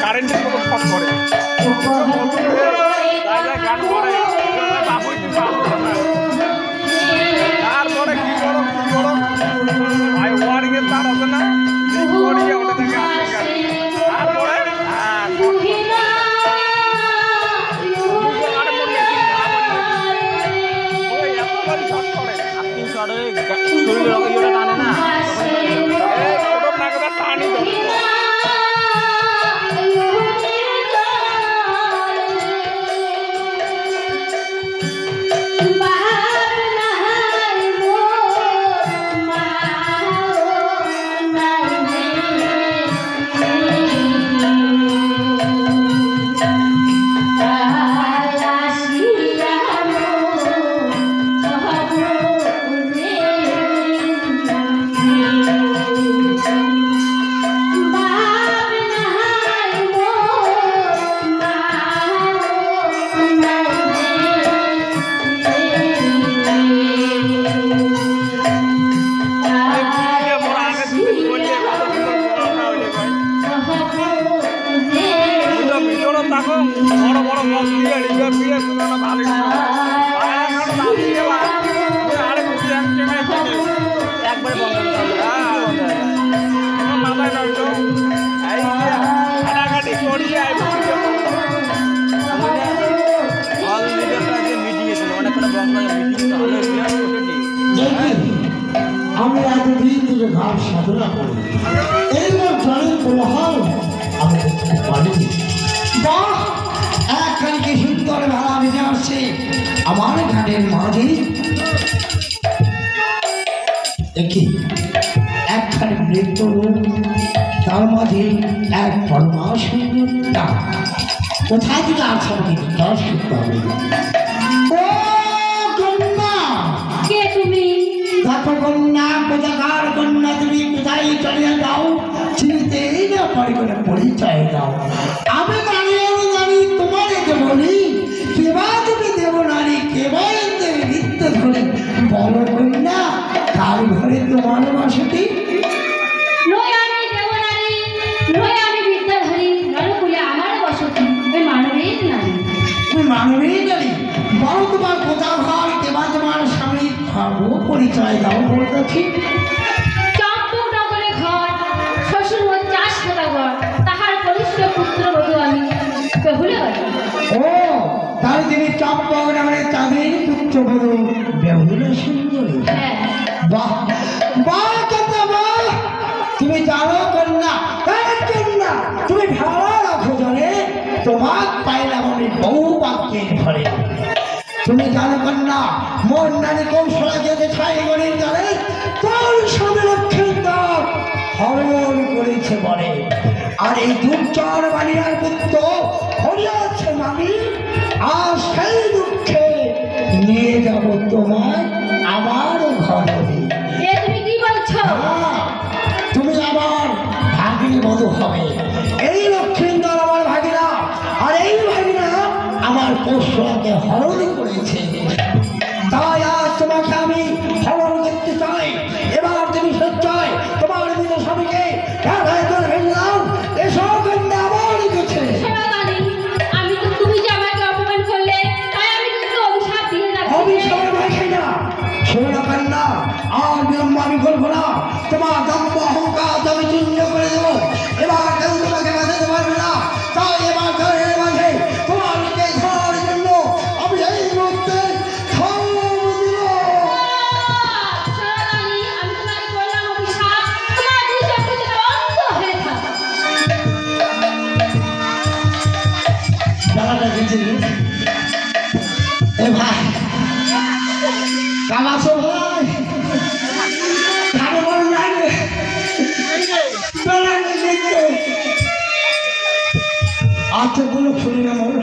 কারেন্টের মতো ফট করে গান করে তারপরে কি করো ভাই ওয়ারিং এর তার আছে না ওটা থেকে তারপরে বড় বড় মত দিয়ে লিখে দিয়ে শুনে ভালো একবারে মাথায় নয়তো হাঁটাঘাটি করিয়ে আমি এতদিন থেকে ঘাট সাধনা করি এইবার জানি কোলাহল আমি পারিনি একখানি কি সুন্দর ভাড়া ভেজে আসছে আমার ঘাটের মাঝে দেখি একখানি নৃত্য তার মাঝে এক পরমা সুন্দর কোথায় থেকে আসছে আমাকে দশ করতে হবে। দেখো কন্যা কোথাকার কন্যা তুমি কোথায় চলে যাও চিনতেই না পারি করে পরিচয় দাও। আমি জানি তোমার দেবনি কেবা তুমি দেব নারী কেবা দেবে নিত্য ধরে বলো কন্যা কার ঘরে তোমার বাসটি? মানবেই নারী বলো তোমার কোথা ঘর কেবা তোমার স্বামী পরিচয় দাও বলতেছি। চম্পকনগরে ঘর শ্বশুর চাষ করা ঘর তাহার কনিষ্ঠ পুত্র বধূ আমি বেহুলা বাড়ি। ও তাহলে তিনি চম্পকনগরে তাদের পুত্র বধূ বেহুলা সুন্দরী। বাহ বাহ কথা বাহ। তুমি জানো কন্যা কন্যা তুমি ভালো রাখো জানে তোমার পাইলাম আমি বহু বাক্যের ঘরে। তুমি জানো কন্যা মোর নারী কৌশলা যেতে ছাই গণের জানে তোর স্বামী লক্ষ্মীর দাম হরণ করেছে বলে আর এই দুর্চর বালিয়ার পুত্র হরিয়াছে মামি আর সেই দুঃখে নিয়ে যাব তোমার আমার ঘরে। তুমি কি বলছো? তুমি আমার ভাগিনী বধূ হবে। এই লক্ষ্মীন্দর আমার ভাগিনা আর এই ভাগিনা আমার পশুকে হরণ করেছে তাই আজ তোমাকে আমি হরণ করতে চাই। এবার তুমি সচ্ছয় তোমার মৃত স্বামীকে দাও এসব কন্যা আমার কাছে। আমি তো তুমি যে আমাকে অপমান করলে তাই আমি কিন্তু অভিশাপ দিয়ে যাচ্ছি। অভিশাপের ভয় খাই না শোনো কন্যা আর বিলম্ব আমি করবো না। তোমার দম্ভ অহংকার আমি চিহ্ন করে দেবো। এবার কেউ তোমাকে বাঁচাতে পারবে না। তাই এবার ঘরের মাঝে তোমাকে ধরার জন্য আমি এই মুহূর্তে ভাই কামাছো ভাই আচ্ছা বলো শুনি না মোর